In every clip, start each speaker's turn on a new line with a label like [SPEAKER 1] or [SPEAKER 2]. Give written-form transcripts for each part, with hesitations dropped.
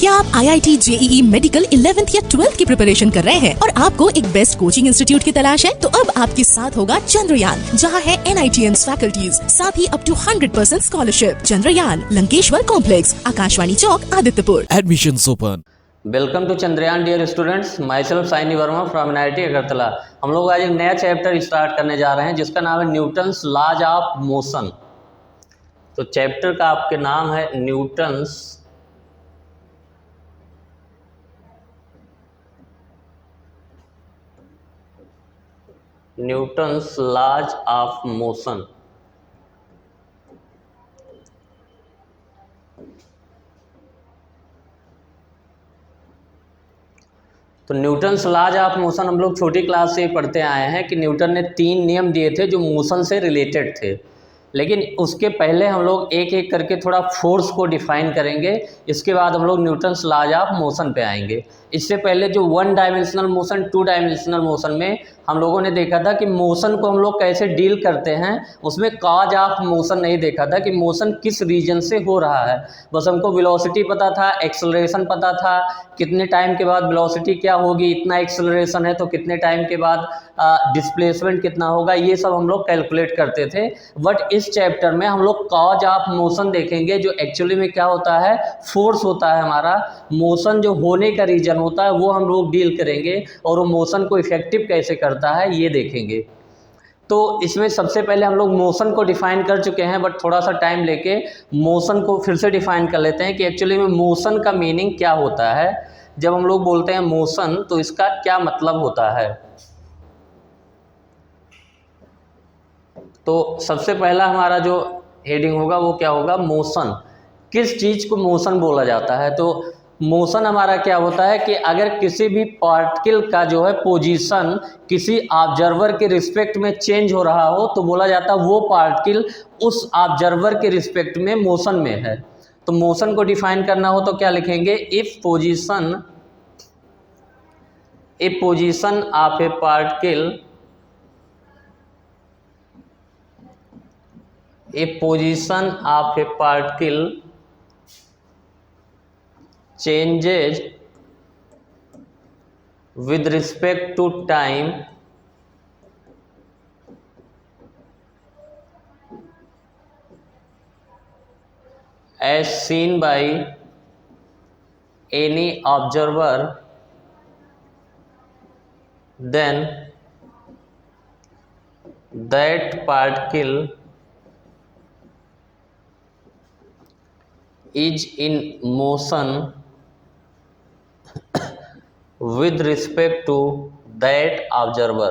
[SPEAKER 1] क्या आप IIT JEE medical 11th या 12th की प्रिपरेशन कर रहे हैं और आपको एक बेस्ट कोचिंग इंस्टीट्यूट की तलाश है? तो अब आपके साथ होगा चंद्रयान, जहां है NITS फैकल्टीज, साथ ही up to 100% scholarship. Chandrayaan, Lankeshwar complex, Akashvani Chowk, Adityapur.
[SPEAKER 2] Admissions open.
[SPEAKER 3] Welcome to Chandrayaan dear students, my self Saini Verma from NIT Agartala. हम लोग आज एक नया चैप्टर स्टार्ट करने जा रहे हैं जिसका नाम है न्यूटन्स लॉज ऑफ मोशन। तो चैप्टर का आपके नाम है न्यूटन्स लॉज ऑफ मोशन। तो न्यूटन्स लॉज ऑफ मोशन हम लोग छोटी क्लास से ही पढ़ते आए हैं कि न्यूटन ने 3 नियम दिए थे जो मोशन से रिलेटेड थे। लेकिन उसके पहले हम लोग एक एक करके थोड़ा फोर्स को डिफाइन करेंगे, इसके बाद हम लोग न्यूटन्स लॉज ऑफ मोशन पे आएंगे। इससे पहले जो 1 डायमेंशनल मोशन, 2 डायमेंशनल मोशन में हम लोगों ने देखा था कि मोशन को हम लोग कैसे डील करते हैं, उसमें कॉज ऑफ मोशन नहीं देखा था कि मोशन किस रीजन से हो रहा है। बस हमको वेलोसिटी पता था, एक्सेलरेशन पता था, कितने टाइम के बाद वेलोसिटी क्या होगी, इतना एक्सेलरेशन है तो कितने टाइम के बाद डिस्प्लेसमेंट कितना होगा, ये सब हम लोग कैलकुलेट करते थे। बट इस चैप्टर में हम लोग कॉज ऑफ मोशन देखेंगे, जो एक्चुअली में क्या होता है, फोर्स होता है हमारा। मोशन जो होने का रीजन होता है वो हम लोग डील करेंगे और वो मोशन को इफेक्टिव कैसे करता है ये देखेंगे। तो इसमें सबसे पहले हम लोग मोशन को डिफाइन कर चुके हैं, बट थोड़ा सा टाइम लेके मोशन को फिर से डिफाइन कर लेते हैं कि एक्चुअली में मोशन का मीनिंग क्या होता है। जब हम लोग बोलते हैं मोशन तो इसका क्या मतलब होता है। तो सबसे पहला हमारा जो हेडिंग होगा वो क्या होगा, मोशन। किस चीज़ को मोशन बोला जाता है। तो मोशन हमारा क्या होता है कि अगर किसी भी पार्टिकल का जो है पोजीशन किसी ऑब्जर्वर के रिस्पेक्ट में चेंज हो रहा हो तो बोला जाता है वो पार्टिकल उस ऑब्जर्वर के रिस्पेक्ट में मोशन में है। तो मोशन को डिफाइन करना हो तो क्या लिखेंगे, if position of A particle changes with respect to time as seen by any observer, then that particle is in motion with respect to that observer।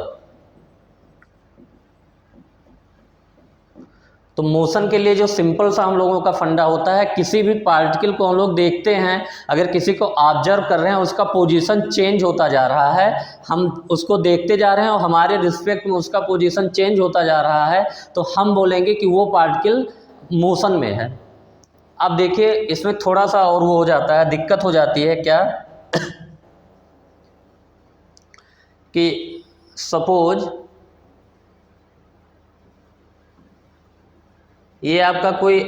[SPEAKER 3] तो मोशन के लिए जो सिंपल सा हम लोगों का फंडा होता है, किसी भी पार्टिकल को हम लोग देखते हैं, अगर किसी को ऑब्जर्व कर रहे हैं, उसका पोजीशन चेंज होता जा रहा है, हम उसको देखते जा रहे हैं और हमारे रिस्पेक्ट में उसका पोजीशन चेंज होता जा रहा है, तो हम बोलेंगे कि वो पार्टिकल मोशन में है। अब देखिए इसमें थोड़ा सा और वो हो जाता है, दिक्कत हो जाती है क्या कि सपोज ये आपका कोई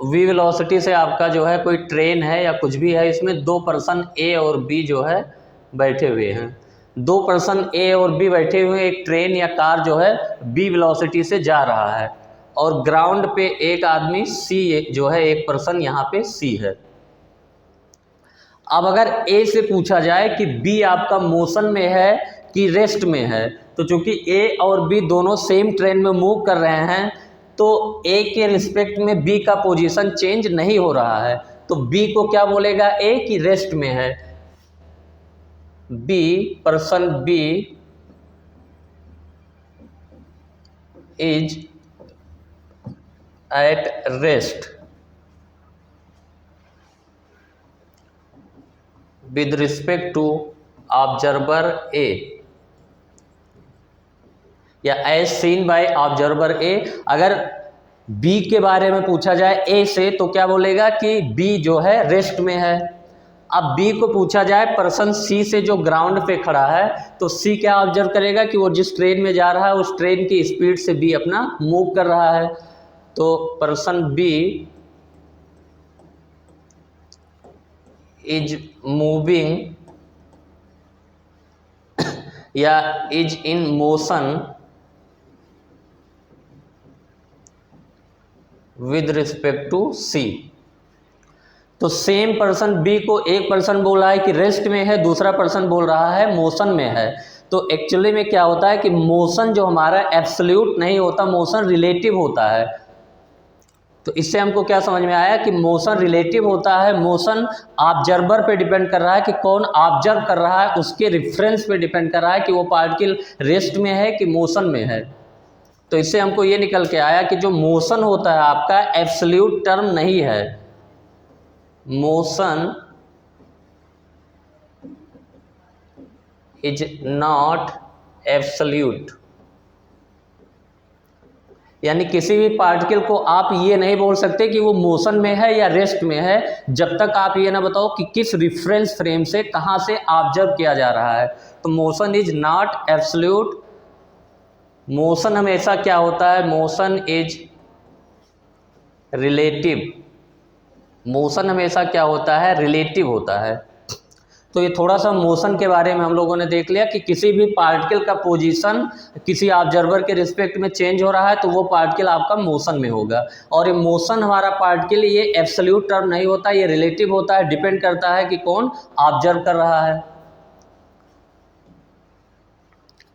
[SPEAKER 3] v वेलोसिटी से आपका जो है कोई ट्रेन है या कुछ भी है, इसमें 2 पर्सन A और B जो है बैठे हुए हैं। 2 पर्सन A और B बैठे हुए, एक ट्रेन या कार जो है B वेलोसिटी से जा रहा है और ग्राउंड पे एक आदमी C जो है, एक पर्सन यहाँ पे C है। अब अगर A से पूछा जाए कि B आपका मोशन में है कि रेस्ट में है, तो चूंकि A और B दोनों सेम ट्रेन में मूव कर रहे हैं तो A के रिस्पेक्ट में B का पोजीशन चेंज नहीं हो रहा है, तो B को क्या बोलेगा, A की रेस्ट में है। Person B is at rest with respect to observer A या as seen by observer A। अगर B के बारे में पूछा जाए A से तो क्या बोलेगा कि B जो है रेस्ट में है। अब B को पूछा जाए पर्सन C से जो ग्राउंड पे खड़ा है, तो C क्या ऑब्जर्व करेगा कि वो जिस ट्रेन में जा रहा है उस ट्रेन की स्पीड से B अपना मूव कर रहा है। तो पर्सन B इज मूविंग या is in motion with respect to C. तो सेम पर्सन बी को एक पर्सन बोल रहा है कि रेस्ट में है, दूसरा पर्सन बोल रहा है मोशन में है। तो एक्चुअली में क्या होता है कि मोशन जो हमारा एब्सोल्यूट नहीं होता, मोशन रिलेटिव होता है। तो इससे हमको क्या समझ में आया कि मोशन रिलेटिव होता है, मोशन ऑब्जर्वर पे डिपेंड कर रहा है कि कौन ऑब्जर्व कर रहा है, उसके रेफरेंस पे डिपेंड कर रहा है कि वो पार्टिकल रेस्ट में है कि मोशन में है। तो इससे हमको ये निकल के आया कि जो मोशन होता है आपका एब्सोल्यूट टर्म नहीं है। मोशन इज नॉट एब्सोल्यूट, यानी किसी भी पार्टिकल को आप ये नहीं बोल सकते कि वो मोशन में है या रेस्ट में है जब तक आप ये ना बताओ कि किस रिफरेंस फ्रेम से, कहाँ से ऑब्जर्व किया जा रहा है। तो motion is not absolute. Motion हमेशा क्या होता है, मोशन इज रिलेटिव। मोशन हमेशा क्या होता है, रिलेटिव होता है। तो ये थोड़ा सा मोशन के बारे में हम लोगों ने देख लिया कि किसी भी पार्टिकल का पोजीशन किसी ऑब्जर्वर के रिस्पेक्ट में चेंज हो रहा है तो वो पार्टिकल आपका मोशन में होगा। और ये मोशन हमारा पार्टिकल ये एब्सोल्यूट टर्म नहीं होता, ये रिलेटिव होता है, डिपेंड करता है कि कौन ऑब्जर्व कर रहा है।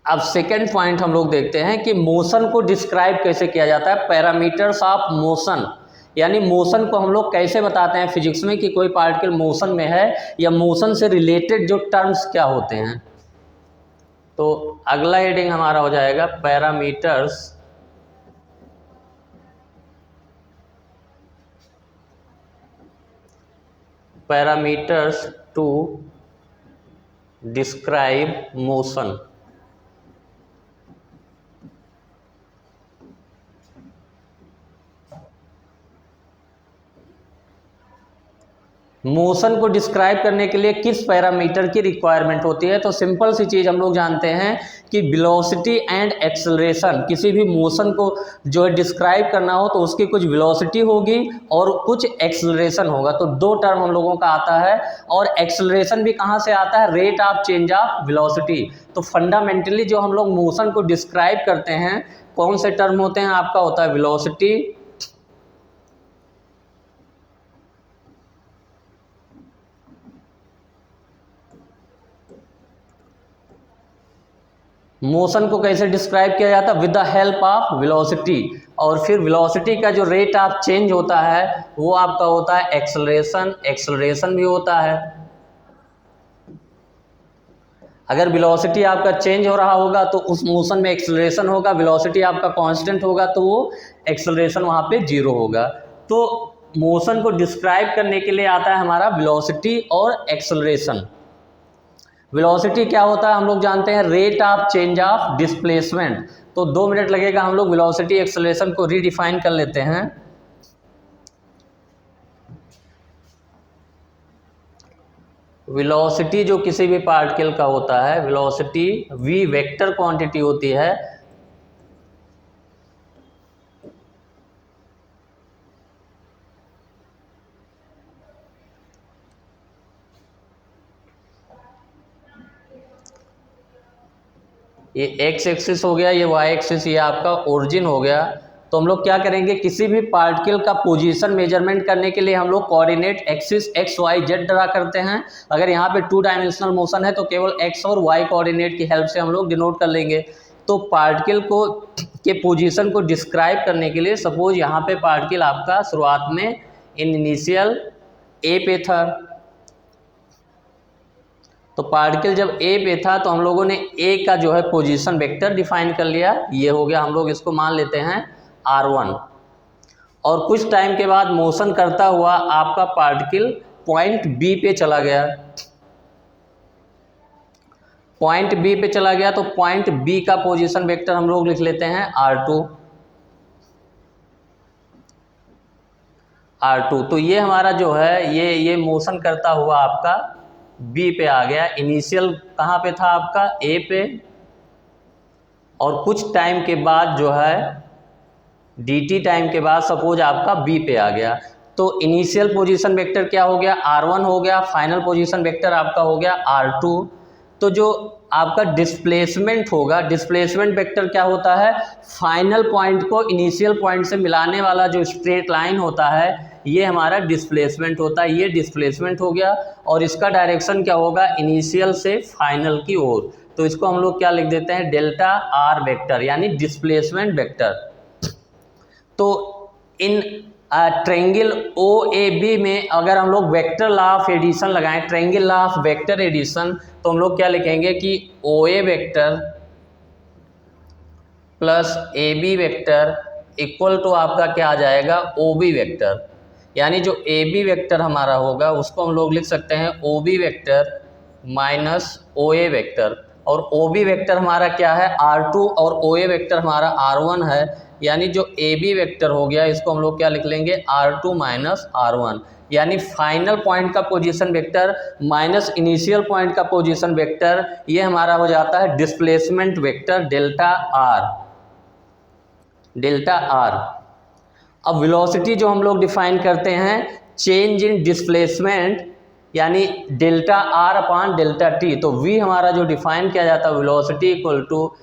[SPEAKER 3] अब सेकेंड पॉइंट हम लोग देखते हैं कि मोशन को डिस्क्राइब कैसे किया जाता है, पैरामीटर्स ऑफ मोशन। यानी मोशन को हम लोग कैसे बताते हैं फिजिक्स में कि कोई पार्टिकल मोशन में है, या मोशन से रिलेटेड जो टर्म्स क्या होते हैं। तो अगला हेडिंग हमारा हो जाएगा parameters to describe motion. Motion को डिस्क्राइब करने के लिए किस पैरामीटर की रिक्वायरमेंट होती है। तो सिंपल सी चीज़ हम लोग जानते हैं कि वेलोसिटी एंड एक्सेलरेशन। किसी भी मोशन को जो है डिस्क्राइब करना हो तो उसकी कुछ वेलोसिटी होगी और कुछ एक्सेलरेशन होगा। तो दो टर्म हम लोगों का आता है, और एक्सेलरेशन भी कहाँ से आता है, rate of change of velocity. तो फंडामेंटली जो हम लोग मोशन को डिस्क्राइब करते हैं कौन से टर्म होते हैं, आपका होता है वेलोसिटी, मोशन को कैसे डिस्क्राइब किया जाता है, with the help of velocity. और फिर वेलोसिटी का जो रेट ऑफ चेंज होता है वो आपका होता है एक्सेलरेशन। एक्सेलरेशन भी होता है, अगर वेलोसिटी आपका चेंज हो रहा होगा तो उस मोशन में एक्सेलरेशन होगा, वेलोसिटी आपका कांस्टेंट होगा तो वो एक्सेलरेशन वहाँ पे जीरो होगा। तो मोशन को डिस्क्राइब करने के लिए आता है हमारा वेलोसिटी और एक्सेलरेशन। वेलोसिटी क्या होता है हम लोग जानते हैं, rate of change of displacement. तो 2 मिनट लगेगा, हम लोग वेलोसिटी एक्सेलरेशन को रीडिफाइन कर लेते हैं। वेलोसिटी जो किसी भी पार्टिकल का होता है, वेलोसिटी v वेक्टर क्वांटिटी होती है। ये x एक्सिस हो गया, ये y एक्सिस, ये आपका ओरिजिन हो गया। तो हम लोग क्या करेंगे, किसी भी पार्टिकल का पोजीशन मेजरमेंट करने के लिए हम लोग coordinate axis x y z draw करते हैं। अगर यहाँ पे 2 डायमेंशनल मोशन है तो केवल x और y कोऑर्डिनेट की हेल्प से हम लोग डिनोट कर लेंगे। तो पार्टिकल को के पोजीशन को डिस्क्राइब करने के लिए सपोज यहाँ पे पार्टिकल आपका शुरुआत में इनिशियल a पे था। तो पार्टिकल जब ए पे था तो हम लोगों ने ए का जो है पोजीशन वेक्टर डिफाइन कर लिया, ये हो गया, हम लोग इसको मान लेते हैं r1। और कुछ टाइम के बाद मोशन करता हुआ आपका पार्टिकल पॉइंट बी पे चला गया। पॉइंट बी पे चला गया तो पॉइंट बी का पोजीशन वेक्टर हम लोग लिख लेते हैं r2। तो ये हमारा जो है ये मोशन करता हुआ आपका बी पे आ गया। इनिशियल कहाँ पे था आपका, ए पे, और कुछ टाइम के बाद जो है dt टाइम के बाद सपोज आपका बी पे आ गया। तो इनिशियल पोजीशन वेक्टर क्या हो गया, r1 हो गया, फाइनल पोजीशन वेक्टर आपका हो गया r2। तो जो आपका डिस्प्लेसमेंट होगा, डिस्प्लेसमेंट वेक्टर क्या होता है, फाइनल पॉइंट को इनिशियल पॉइंट से मिलाने वाला जो स्ट्रेट लाइन होता है ये हमारा डिस्प्लेसमेंट होता है। ये डिस्प्लेसमेंट हो गया और इसका डायरेक्शन क्या होगा, इनिशियल से फाइनल की ओर। तो इसको हम लोग क्या लिख देते हैं, डेल्टा आर वेक्टर यानी डिस्प्लेसमेंट वेक्टर। तो in triangle O A B में अगर हम लोग वेक्टर लॉ ऑफ एडिशन लगाएं, triangle law of vector addition, तो हम लोग क्या लिखेंगे कि O A vector plus A B vector equal to आपका क्या आ जाएगा, ओ बी वेक्टर। यानी जो ए बी वेक्टर हमारा होगा उसको हम लोग लिख सकते हैं O B vector minus O A vector. और ओ बी वेक्टर हमारा क्या है, R2 और ओ ए वेक्टर हमारा R1 है। यानी जो ए बी वेक्टर हो गया इसको हम लोग क्या लिख लेंगे, R2 माइनस R1। यानी फाइनल पॉइंट का position vector minus initial point का पोजीशन वेक्टर, ये हमारा हो जाता है displacement vector delta R, delta R. अब वेलोसिटी जो हम लोग डिफाइन करते हैं, चेंज इन डिस्प्लेसमेंट यानी delta R upon delta T. तो वी हमारा जो डिफाइन किया जाता है velocity equal to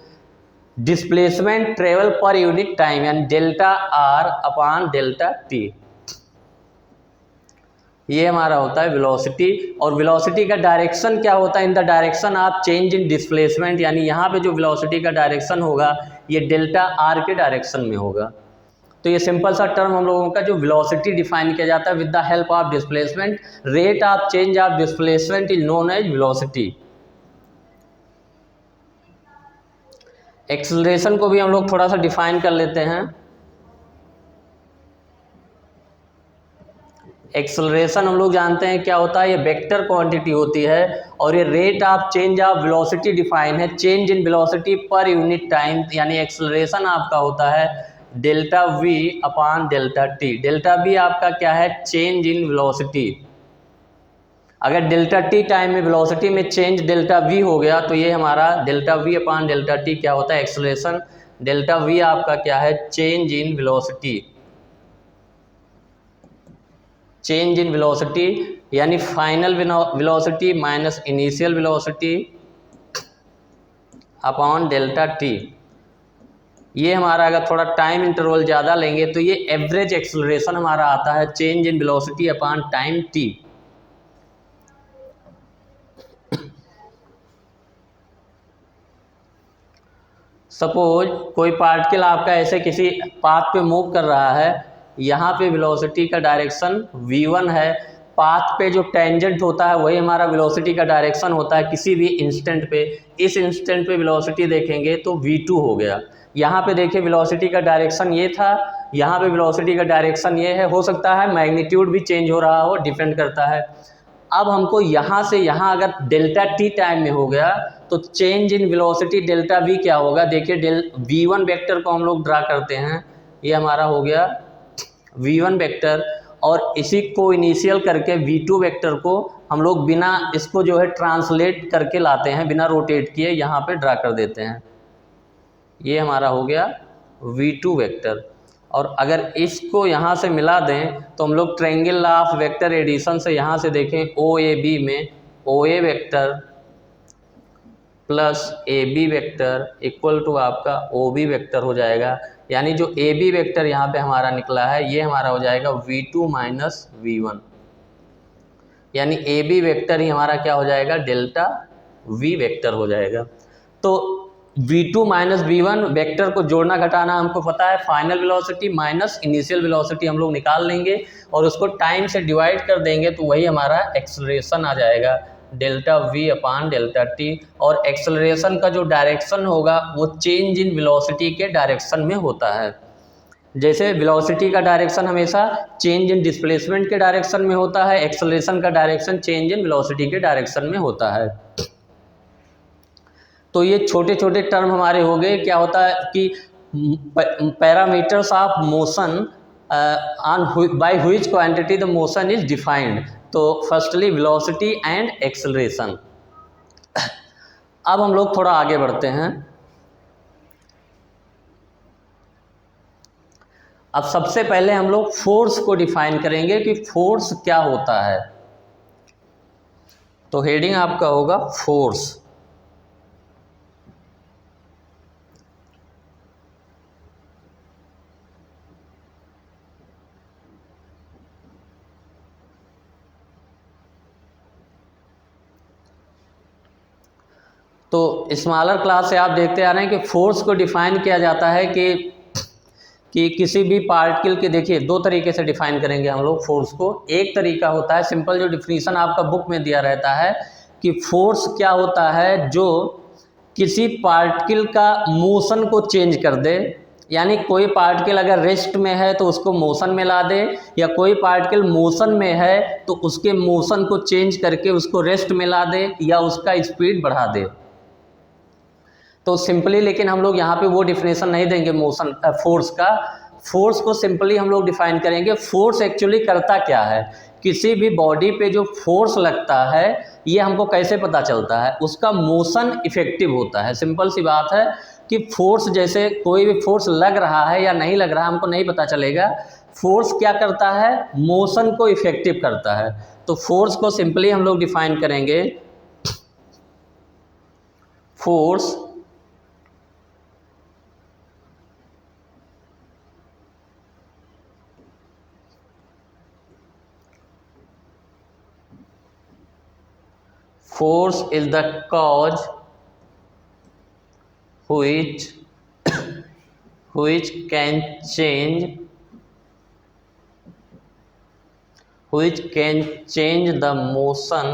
[SPEAKER 3] displacement travel per unit time यानी delta R upon delta T. ये हमारा होता है वेलोसिटी। और वेलोसिटी का डायरेक्शन क्या होता है, in the direction of change in displacement. यानी यहाँ पे जो वेलोसिटी का डायरेक्शन होगा ये डेल्टा आर के डायरेक्शन में होगा। तो ये सिंपल सा टर्म हम लोगों का जो वेलोसिटी डिफाइन किया जाता है with the help of displacement, rate of change of displacement is known as velocity. Acceleration को भी हम लोग थोड़ा सा डिफाइन कर लेते हैं। एक्सेलरेशन हम लोग जानते हैं क्या होता है, ये वेक्टर क्वांटिटी होती है और ये rate of change of velocity define है, change in velocity per unit time. यानी एक्सेलरेशन आपका होता है delta V upon delta T. Delta V आपका क्या है, चेंज इन वेलोसिटी। अगर डेल्टा टी टाइम में वेलोसिटी में चेंज डेल्टा वी हो गया तो ये हमारा delta V upon delta T क्या होता है, एक्सेलरेशन। डेल्टा वी आपका क्या है, change in velocity, change in velocity यानी final velocity minus initial velocity upon delta T. ये हमारा अगर थोड़ा टाइम इंटरवल ज़्यादा लेंगे तो ये एवरेज एक्सेलरेशन हमारा आता है, change in velocity upon time T. Suppose कोई पार्टिकल आपका ऐसे किसी पाथ पे मूव कर रहा है, यहाँ पे वेलोसिटी का डायरेक्शन v1 है, पाथ पे जो टेंजेंट होता है वही हमारा वेलोसिटी का डायरेक्शन होता है किसी भी इंस्टेंट पे। इस इंस्टेंट पे वेलोसिटी देखेंगे तो v2 हो गया। यहाँ पे देखिए वेलोसिटी का डायरेक्शन ये था, यहाँ पे वेलोसिटी का डायरेक्शन ये है। हो सकता है मैग्नीट्यूड भी चेंज हो रहा हो, डिपेंड करता है। अब हमको यहाँ से यहाँ अगर डेल्टा टी टाइम में हो गया तो change in velocity delta we क्या होगा, देखिए v1 वेक्टर को हम लोग ड्रा करते हैं, ये हमारा हो गया v1 वेक्टर और इसी को इनिशियल करके v2 वेक्टर को हम लोग बिना इसको जो है ट्रांसलेट करके लाते हैं, बिना रोटेट किए यहाँ पे ड्रा कर देते हैं। ये हमारा हो गया v2 वेक्टर। और अगर इसको यहाँ से मिला दें तो हम लोग triangle law of vector addition से यहाँ से देखें ओ ए बी में O A vector plus A B vector equal to आपका ओ बी वेक्टर हो जाएगा। यानी जो ए बी वेक्टर यहाँ पे हमारा निकला है ये हमारा हो जाएगा v2 माइनस v1। यानी ए बी वेक्टर ही हमारा क्या हो जाएगा, डेल्टा v वेक्टर हो जाएगा। तो v2 माइनस v1 वेक्टर को जोड़ना घटाना हमको पता है, final velocity minus initial velocity हम लोग निकाल लेंगे और उसको टाइम से डिवाइड कर देंगे तो वही हमारा एक्सेलरेशन आ जाएगा, delta v upon delta T. और एक्सेलरेशन का जो डायरेक्शन होगा वो चेंज इन वेलोसिटी के डायरेक्शन में होता है। जैसे वेलोसिटी का डायरेक्शन हमेशा चेंज इन डिस्प्लेसमेंट के डायरेक्शन में होता है, एक्सेलरेशन का डायरेक्शन चेंज इन वेलोसिटी के डायरेक्शन में होता है। तो ये छोटे छोटे टर्म हमारे हो गए। क्या होता है कि parameters of motion on by which quantity the motion is defined. तो फर्स्टली वेलोसिटी एंड एक्सेलरेशन। अब हम लोग थोड़ा आगे बढ़ते हैं। अब सबसे पहले हम लोग फोर्स को डिफाइन करेंगे कि फोर्स क्या होता है। तो हेडिंग आपका होगा फोर्स। तो स्मॉलर क्लास से आप देखते आ रहे हैं कि फोर्स को डिफाइन किया जाता है कि किसी भी पार्टिकल के, देखिए दो तरीके से डिफाइन करेंगे हम लोग फोर्स को। एक तरीका होता है सिंपल, जो डिफिनीशन आपका बुक में दिया रहता है कि फोर्स क्या होता है, जो किसी पार्टिकल का मोशन को चेंज कर दे। यानी कोई पार्टिकल अगर रेस्ट में है तो उसको मोशन में ला दे, या कोई पार्टिकल मोशन में है तो उसके मोशन को चेंज करके उसको रेस्ट में ला दे, या उसका स्पीड बढ़ा दे। तो सिंपली, लेकिन हम लोग यहाँ पे वो डिफिनेशन नहीं देंगे मोशन फोर्स का। फोर्स को सिंपली हम लोग डिफाइन करेंगे, फोर्स एक्चुअली करता क्या है। किसी भी बॉडी पे जो फोर्स लगता है ये हमको कैसे पता चलता है, उसका मोशन इफेक्टिव होता है। सिंपल सी बात है कि फोर्स, जैसे कोई भी फोर्स लग रहा है या नहीं लग रहा हमको नहीं पता चलेगा। फोर्स क्या करता है, मोशन को इफेक्टिव करता है। तो फोर्स को सिंपली हम लोग डिफाइन करेंगे, force force is the cause which can change the motion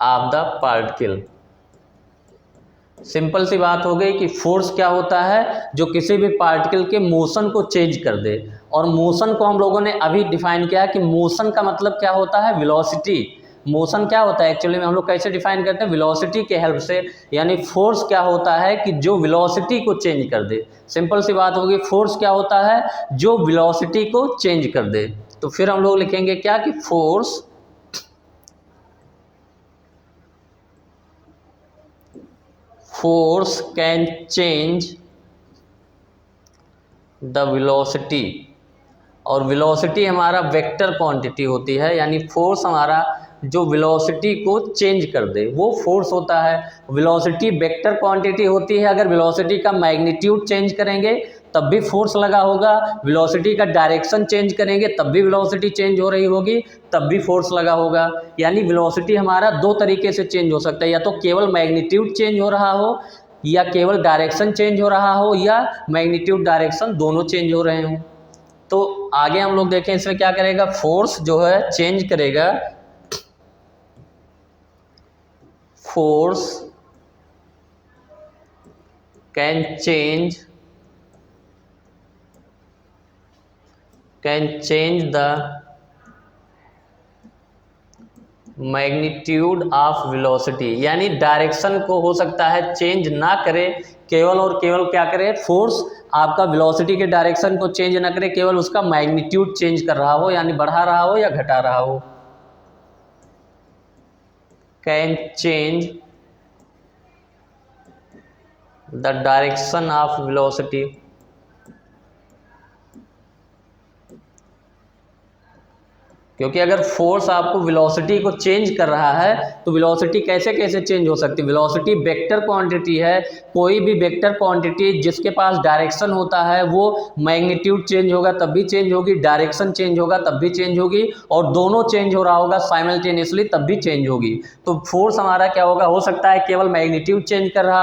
[SPEAKER 3] of the particle। Simple सी बात हो गई कि फोर्स क्या होता है, जो किसी भी पार्टिकल के मोशन को चेंज कर दे। और मोशन को हम लोगों ने अभी डिफाइन किया कि मोशन का मतलब क्या होता है, वेलोसिटी। मोशन क्या होता है एक्चुअली में हम लोग कैसे डिफाइन करते हैं, वेलोसिटी के हेल्प से। यानी फोर्स क्या होता है कि जो वेलोसिटी को चेंज कर दे। सिंपल सी बात होगी, फोर्स क्या होता है, जो वेलोसिटी को चेंज कर दे। तो फिर हम लोग लिखेंगे क्या कि force can change the velocity। और वेलोसिटी हमारा वेक्टर क्वांटिटी होती है, यानी फोर्स हमारा जो वेलोसिटी को चेंज कर दे वो फोर्स होता है। वेलोसिटी वेक्टर क्वांटिटी होती है। अगर वेलोसिटी का मैग्नीट्यूड चेंज करेंगे तब भी फोर्स लगा होगा, वेलोसिटी का डायरेक्शन चेंज करेंगे तब भी वेलोसिटी चेंज हो रही होगी, तब भी फोर्स लगा होगा। यानी वेलोसिटी हमारा दो तरीके से चेंज हो सकता है, या तो केवल मैग्नीट्यूड चेंज हो रहा हो, या केवल डायरेक्शन चेंज हो रहा हो, या मैग्नीट्यूड डायरेक्शन दोनों चेंज हो रहे हों। तो आगे हम लोग देखें इसमें क्या करेगा, फोर्स जो है चेंज करेगा, force can change the magnitude of velocity. यानी डायरेक्शन को हो सकता है चेंज ना करे, केवल और केवल क्या करे, फोर्स आपका वेलोसिटी के डायरेक्शन को चेंज ना करे, केवल उसका मैग्नीट्यूड चेंज कर रहा हो, यानी बढ़ा रहा हो या घटा रहा हो। Can change the direction of velocity. क्योंकि अगर फोर्स आपको वेलोसिटी को चेंज कर रहा है तो वेलोसिटी कैसे कैसे चेंज हो सकती है। वेलोसिटी वेक्टर क्वांटिटी है, कोई भी वेक्टर क्वांटिटी जिसके पास डायरेक्शन होता है वो मैग्नीट्यूड चेंज होगा तब भी चेंज होगी, डायरेक्शन चेंज होगा तब भी चेंज होगी, और दोनों चेंज हो रहा होगा साइमल्टेनियसली तब भी चेंज होगी। तो फोर्स हमारा क्या होगा, हो सकता है केवल मैग्नीट्यूड चेंज कर रहा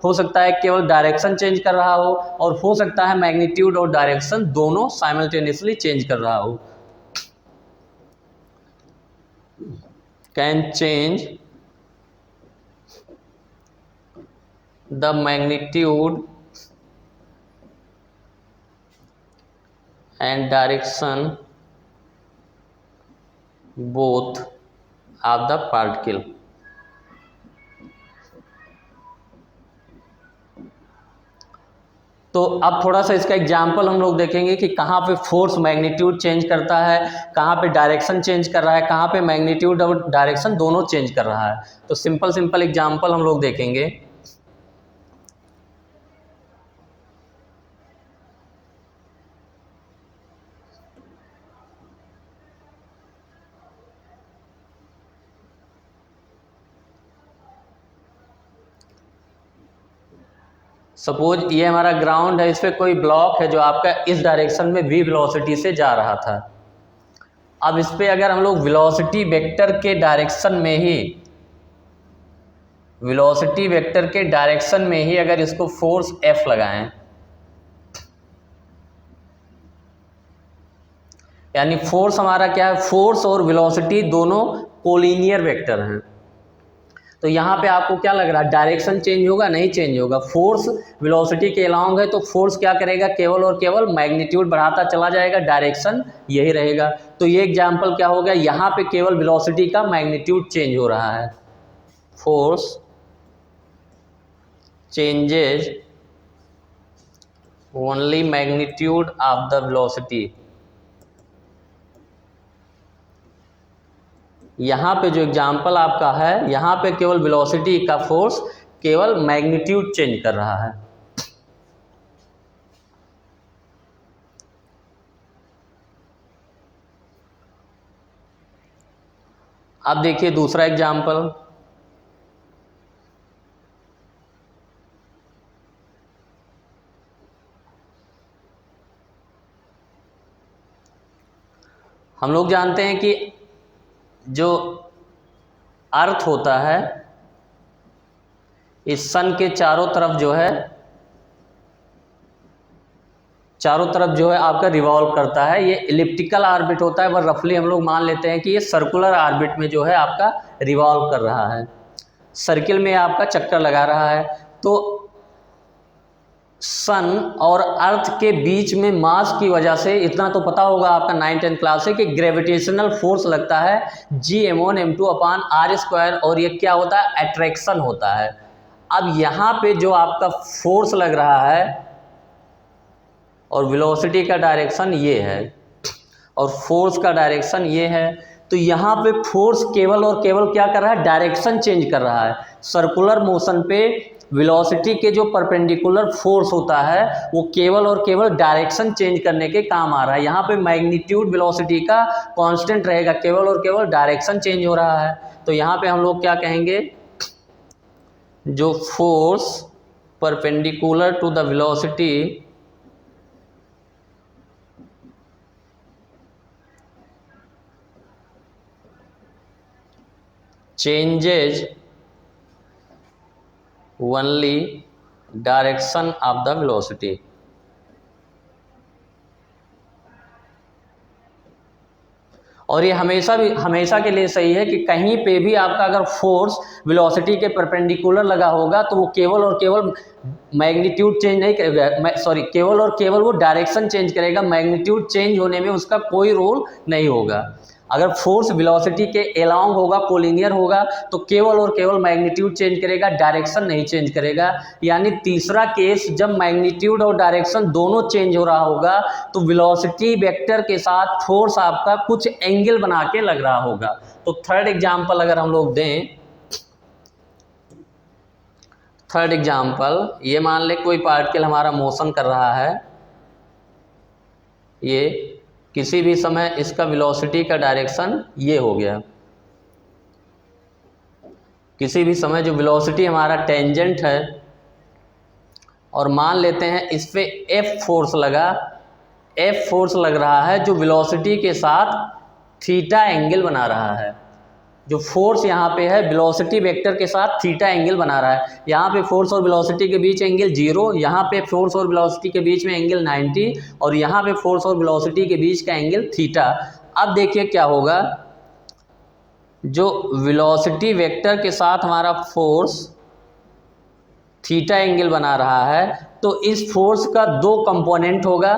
[SPEAKER 3] हो सकता है केवल डायरेक्शन चेंज कर रहा हो, और हो सकता है मैग्नीट्यूड और डायरेक्शन दोनों साइमल्टेनियसली चेंज कर रहा हो। Can change the magnitude and direction both of the particle। तो अब थोड़ा सा इसका एग्जाम्पल हम लोग देखेंगे कि कहाँ पे फोर्स मैग्नीट्यूड चेंज करता है, कहाँ पे डायरेक्शन चेंज कर रहा है, कहाँ पे मैग्नीट्यूड और डायरेक्शन दोनों चेंज कर रहा है। तो सिंपल एग्जाम्पल हम लोग देखेंगे। सपोज ये हमारा ग्राउंड है, इस पर कोई ब्लॉक है जो आपका इस डायरेक्शन में v वेलोसिटी से जा रहा था। अब इस पे अगर हम लोग वेलोसिटी वेक्टर के डायरेक्शन में ही अगर इसको फोर्स F लगाएं, यानी फोर्स हमारा क्या है, फोर्स और वेलोसिटी दोनों कोलिनियर वेक्टर हैं। तो यहाँ पे आपको क्या लग रहा है, डायरेक्शन चेंज होगा? नहीं चेंज होगा। फोर्स वेलोसिटी के अलोंग है तो फोर्स क्या करेगा, केवल और केवल मैग्नीट्यूड बढ़ाता चला जाएगा, डायरेक्शन यही रहेगा। तो ये एग्जांपल क्या हो गया, यहाँ पे केवल वेलोसिटी का मैग्नीट्यूड चेंज हो रहा है। Force changes only magnitude of the velocity. यहाँ पे जो एग्जाम्पल आपका है, यहाँ पे केवल वेलोसिटी का फोर्स केवल मैग्नीट्यूड चेंज कर रहा है। अब देखिए दूसरा एग्जाम्पल, हम लोग जानते हैं कि जो अर्थ होता है इस सन के चारों तरफ जो है आपका रिवॉल्व करता है। ये इलिप्टिकल ऑर्बिट होता है, पर रफली हम लोग मान लेते हैं कि ये सर्कुलर ऑर्बिट में जो है आपका रिवॉल्व कर रहा है, सर्किल में आपका चक्कर लगा रहा है। तो सन और अर्थ के बीच में मास की वजह से, इतना तो पता होगा आपका 9th-10th क्लास से, कि ग्रेविटेशनल फोर्स लगता है G m1m2/r², और ये क्या होता है, अट्रैक्शन होता है। अब यहाँ पे जो आपका फोर्स लग रहा है और वेलोसिटी का डायरेक्शन ये है और फोर्स का डायरेक्शन ये है, तो यहाँ पे फोर्स केवल और केवल क्या कर रहा है, डायरेक्शन चेंज कर रहा है। सर्कुलर मोशन पे वेलोसिटी के जो परपेंडिकुलर फोर्स होता है वो केवल और केवल डायरेक्शन चेंज करने के काम आ रहा है। यहाँ पे मैग्नीट्यूड वेलोसिटी का कांस्टेंट रहेगा, केवल और केवल डायरेक्शन चेंज हो रहा है। तो यहाँ पे हम लोग क्या कहेंगे, जो force perpendicular to the velocity changes only direction of the velocity. और ये हमेशा के लिए सही है कि कहीं पे भी आपका अगर फोर्स वेलोसिटी के परपेंडिकुलर लगा होगा तो वो केवल और केवल मैग्नीट्यूड चेंज नहीं करेगा, केवल और केवल वो डायरेक्शन चेंज करेगा, मैग्नीट्यूड चेंज होने में उसका कोई रोल नहीं होगा। अगर फोर्स वेलोसिटी के अलोंग होगा, कोलिनियर होगा, तो केवल और केवल मैग्नीट्यूड चेंज करेगा, डायरेक्शन नहीं चेंज करेगा। यानी तीसरा केस, जब मैग्नीट्यूड और डायरेक्शन दोनों चेंज हो रहा होगा तो वेलोसिटी वेक्टर के साथ फोर्स आपका कुछ एंगल बना के लग रहा होगा। तो थर्ड एग्जाम्पल अगर हम लोग दें, थर्ड एग्जाम्पल, ये मान ले कोई पार्टिकल हमारा मोशन कर रहा है, ये किसी भी समय इसका वेलोसिटी का डायरेक्शन ये हो गया। किसी भी समय जो वेलोसिटी हमारा टेंजेंट है, और मान लेते हैं इस पे F फोर्स लग रहा है जो वेलोसिटी के साथ थीटा एंगल बना रहा है। जो फोर्स यहाँ पे है वेलोसिटी वेक्टर के साथ थीटा एंगल बना रहा है। यहाँ पे फोर्स और वेलोसिटी के बीच एंगल 0, यहाँ पे फोर्स और वेलोसिटी के बीच में एंगल 90, और यहाँ पे फोर्स और वेलोसिटी के बीच का एंगल थीटा। अब देखिए क्या होगा, जो वेलोसिटी वेक्टर के साथ हमारा फोर्स थीटा एंगल बना रहा है, तो इस फोर्स का दो कंपोनेंट होगा,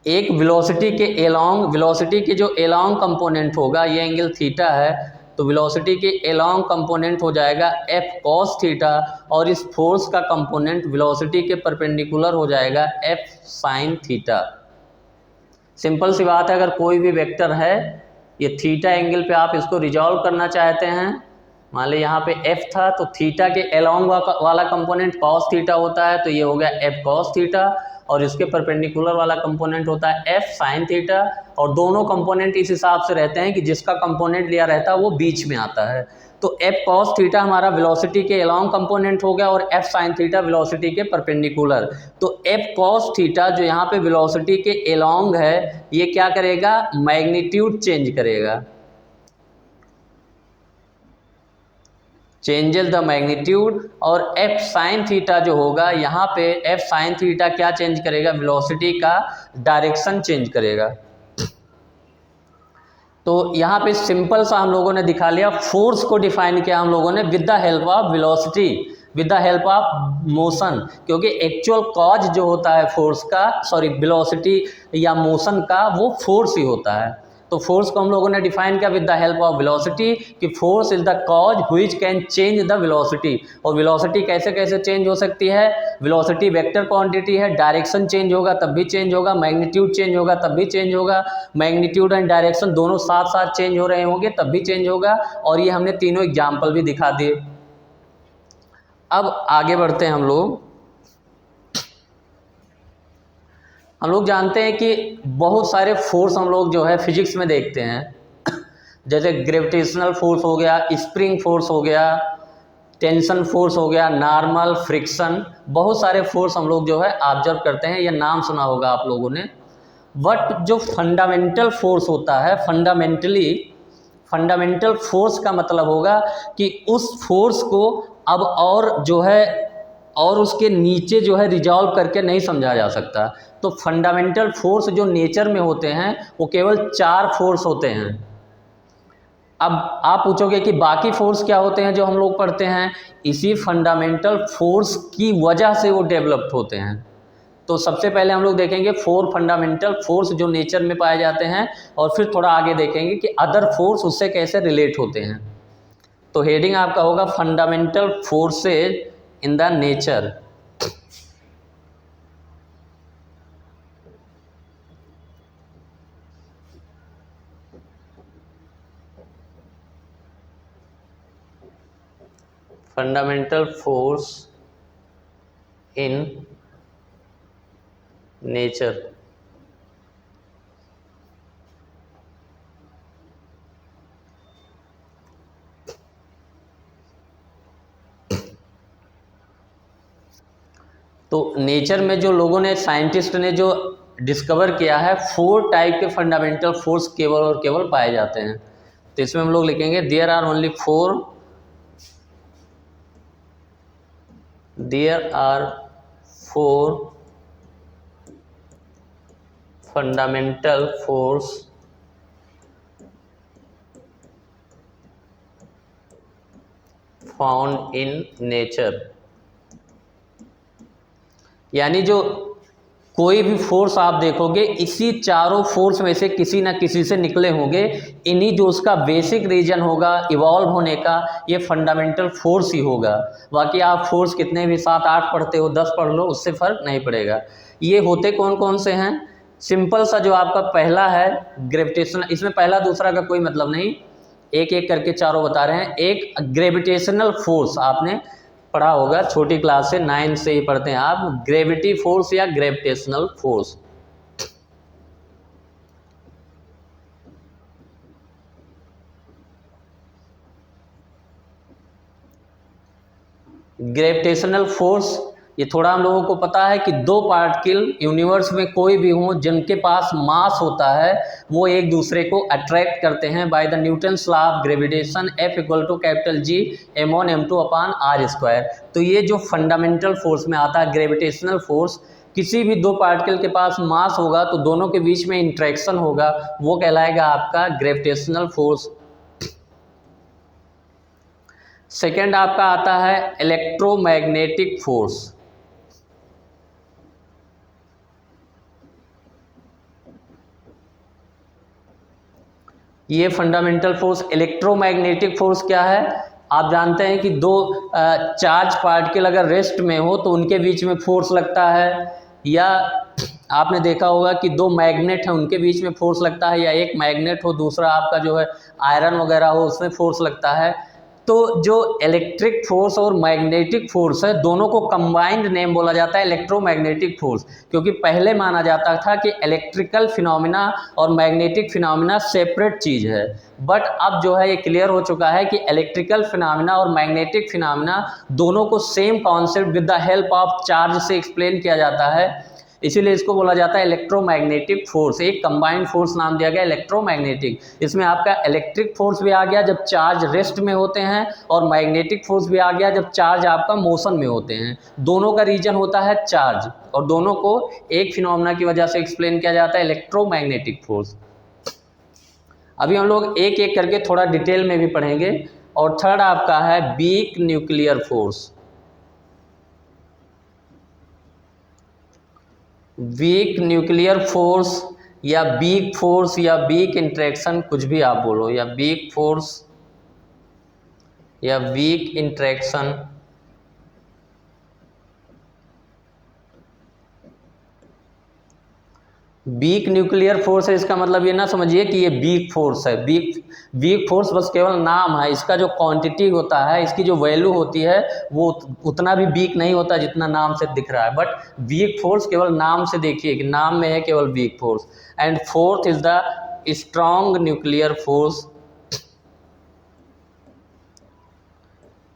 [SPEAKER 3] एक वेलोसिटी के जो एलोंग कंपोनेंट होगा, ये एंगल थीटा है, तो वेलोसिटी के एलोंग कंपोनेंट हो जाएगा F cos थीटा, और इस फोर्स का कंपोनेंट वेलोसिटी के परपेंडिकुलर हो जाएगा F sin थीटा। सिंपल सी बात है, अगर कोई भी वेक्टर है, ये थीटा एंगल पे आप इसको रिजॉल्व करना चाहते हैं, मान ली यहाँ पे F था, तो थीटा के एलोंग वाला कंपोनेंट cos थीटा होता है, तो ये हो गया F cos थीटा, और इसके परपेंडिकुलर वाला कंपोनेंट होता है एफ साइन थीटा, और दोनों कंपोनेंट इस हिसाब से रहते हैं कि जिसका कंपोनेंट लिया रहता है वो बीच में आता है। तो एफ कॉस थीटा हमारा वेलोसिटी के अलोंग कंपोनेंट हो गया और एफ साइन थीटा वेलोसिटी के परपेंडिकुलर। तो एफ कॉस थीटा जो यहाँ पे वेलोसिटी के अलोंग है ये क्या करेगा, मैग्नीट्यूड चेंज करेगा, चेंजेस द मैग्नीट्यूड। और एफ साइन थीटा जो होगा यहाँ पे एफ साइन थीटा क्या चेंज करेगा, वेलोसिटी का डायरेक्शन चेंज करेगा। तो यहाँ पे सिंपल सा हम लोगों ने दिखा लिया, फोर्स को डिफाइन किया हम लोगों ने with the help of velocity, with the help of motion, क्योंकि एक्चुअल कॉज जो होता है फोर्स का, सॉरी वेलोसिटी या मोशन का, वो फोर्स ही होता है। तो फोर्स को हम लोगों ने डिफाइन किया with the help of velocity कि force is the cause which can change the velocity. और वेलोसिटी कैसे कैसे चेंज हो सकती है, वेलोसिटी वेक्टर क्वांटिटी है, डायरेक्शन चेंज होगा तब भी चेंज होगा, मैग्नीट्यूड चेंज होगा तब भी चेंज होगा, मैग्नीट्यूड एंड डायरेक्शन दोनों साथ साथ चेंज हो रहे होंगे तब भी चेंज होगा। और ये हमने तीनों एग्जाम्पल भी दिखा दिए। अब आगे बढ़ते हैं हम लोग जानते हैं कि बहुत सारे फोर्स हम लोग जो है फिजिक्स में देखते हैं, जैसे ग्रेविटेशनल फोर्स हो गया, स्प्रिंग फोर्स हो गया, टेंशन फोर्स हो गया, नॉर्मल, फ्रिक्शन, बहुत सारे फोर्स हम लोग जो है ऑब्जर्व करते हैं, ये नाम सुना होगा आप लोगों ने। बट जो फंडामेंटल फोर्स होता है, फंडामेंटल फोर्स का मतलब होगा कि उस फोर्स को अब और जो है और उसके नीचे जो है रिजॉल्व करके नहीं समझा जा सकता। तो फंडामेंटल फोर्स जो नेचर में होते हैं वो केवल 4 फोर्स होते हैं। अब आप पूछोगे कि बाकी फोर्स क्या होते हैं जो हम लोग पढ़ते हैं, इसी फंडामेंटल फोर्स की वजह से वो डेवलप्ड होते हैं। तो सबसे पहले हम लोग देखेंगे 4 फंडामेंटल फोर्स जो नेचर में पाए जाते हैं, और फिर थोड़ा आगे देखेंगे कि अदर फोर्स उससे कैसे रिलेट होते हैं। तो हेडिंग आपका होगा fundamental forces in the nature. Fundamental force in nature. तो नेचर में जो लोगों ने, साइंटिस्ट ने जो डिस्कवर किया है, 4 टाइप के फंडामेंटल फोर्स केवल और केवल पाए जाते हैं। तो इसमें हम लोग लिखेंगे there are only 4 fundamental force found in nature. यानी जो कोई भी फोर्स आप देखोगे इसी चारों फोर्स में से किसी ना किसी से निकले होंगे। इन्हीं जो उसका बेसिक रीजन होगा इवॉल्व होने का, ये फंडामेंटल फोर्स ही होगा। बाकी आप फोर्स कितने भी 7, 8 पढ़ते हो, 10 पढ़ लो, उससे फ़र्क नहीं पड़ेगा। ये होते कौन कौन से हैं, सिंपल सा जो आपका पहला है ग्रेविटेशनल, इसमें पहला दूसरा का कोई मतलब नहीं, एक एक करके चारों बता रहे हैं। एक ग्रेविटेशनल फोर्स आपने पढ़ा होगा छोटी क्लास से, 9 से ही पढ़ते हैं आप, ग्रेविटी फोर्स या ग्रेविटेशनल फोर्स। ग्रेविटेशनल फोर्स, ये थोड़ा हम लोगों को पता है कि 2 पार्टिकल यूनिवर्स में कोई भी हों जिनके पास मास होता है वो एक दूसरे को अट्रैक्ट करते हैं by the Newton's law of gravitation, F = G m1 m2/r²। तो ये जो फंडामेंटल फोर्स में आता है ग्रेविटेशनल फोर्स, किसी भी 2 पार्टिकल के पास मास होगा तो दोनों के बीच में इंट्रैक्शन होगा, वो कहलाएगा आपका ग्रेविटेशनल फोर्स। सेकेंड आपका आता है इलेक्ट्रोमैग्नेटिक फोर्स। ये फंडामेंटल फोर्स, इलेक्ट्रोमैग्नेटिक फोर्स क्या है, आप जानते हैं कि 2 चार्ज पार्टिकल अगर रेस्ट में हो तो उनके बीच में फोर्स लगता है, या आपने देखा होगा कि 2 मैग्नेट हैं उनके बीच में फोर्स लगता है, या एक मैग्नेट हो दूसरा आपका जो है आयरन वगैरह हो उसमें फोर्स लगता है। तो जो इलेक्ट्रिक फोर्स और मैग्नेटिक फोर्स है दोनों को कंबाइंड नेम बोला जाता है इलेक्ट्रोमैग्नेटिक फोर्स, क्योंकि पहले माना जाता था कि इलेक्ट्रिकल फिनोमिना और मैग्नेटिक फिनोमिना सेपरेट चीज़ है। बट अब जो है ये क्लियर हो चुका है कि इलेक्ट्रिकल फिनोमिना और मैग्नेटिक फिनोमिना दोनों को same concept with the help of charge से एक्सप्लेन किया जाता है, इसीलिए इसको बोला जाता है इलेक्ट्रोमैग्नेटिक फोर्स। एक कंबाइंड फोर्स नाम दिया गया इलेक्ट्रोमैग्नेटिक। इसमें आपका इलेक्ट्रिक फोर्स भी आ गया जब चार्ज रेस्ट में होते हैं, और मैग्नेटिक फोर्स भी आ गया जब चार्ज आपका मोशन में होते हैं। दोनों का रीजन होता है चार्ज, और दोनों को एक फिनोमेना की वजह से एक्सप्लेन किया जाता है इलेक्ट्रोमैग्नेटिक फोर्स। अभी हम लोग एक एक करके थोड़ा डिटेल में भी पढ़ेंगे। और थर्ड आपका है weak nuclear force. Weak nuclear force या वीक फोर्स या वीक इंटरेक्शन, कुछ भी आप बोलो, या वीक फोर्स या weak interaction, weak nuclear force है इसका मतलब ये ना समझिए कि ये वीक फोर्स है। वीक फोर्स बस केवल नाम है, इसका जो क्वांटिटी होता है, इसकी जो वैल्यू होती है वो उतना भी वीक नहीं होता जितना नाम से दिख रहा है। बट वीक फोर्स केवल नाम से देखिए कि नाम में है केवल weak force. And fourth is the strong nuclear force.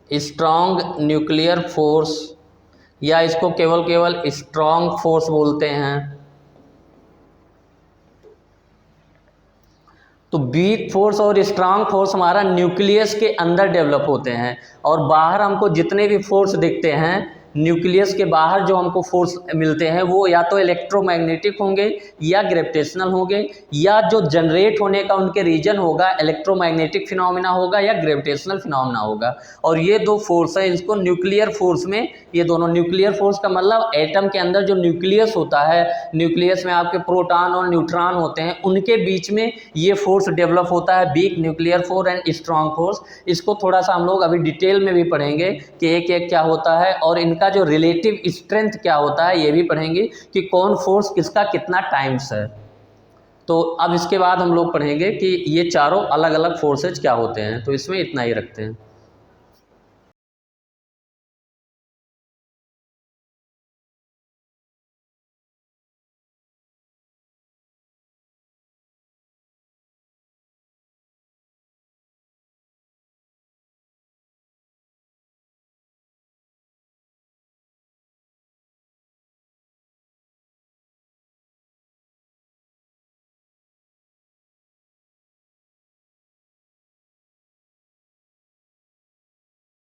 [SPEAKER 3] Strong nuclear force, या इसको केवल स्ट्रॉन्ग फोर्स बोलते हैं। तो वीक फोर्स और स्ट्रांग फोर्स हमारा न्यूक्लियस के अंदर डेवलप होते हैं, और बाहर हमको जितने भी फोर्स दिखते हैं न्यूक्लियस के बाहर जो हमको फोर्स मिलते हैं वो या तो इलेक्ट्रोमैग्नेटिक होंगे या ग्रेविटेशनल होंगे, या जो जनरेट होने का उनके रीजन होगा इलेक्ट्रोमैग्नेटिक फिनोमिना होगा या ग्रेविटेशनल फिनोमिना होगा। और ये दो फोर्स है, इसको न्यूक्लियर फोर्स में, ये दोनों न्यूक्लियर फोर्स का मतलब एटम के अंदर जो न्यूक्लियस होता है, न्यूक्लियस में आपके प्रोटॉन और न्यूट्रॉन होते हैं, उनके बीच में ये फोर्स डेवलप होता है, weak nuclear force and strong force. इसको थोड़ा सा हम लोग अभी डिटेल में भी पढ़ेंगे कि एक एक क्या होता है, और इनका जो रिलेटिव स्ट्रेंथ क्या होता है ये भी पढ़ेंगे कि कौन फोर्स किसका कितना टाइम्स है। तो अब इसके बाद हम लोग पढ़ेंगे कि ये चारों अलग अलग फोर्सेज क्या होते हैं। तो इसमें इतना ही रखते हैं।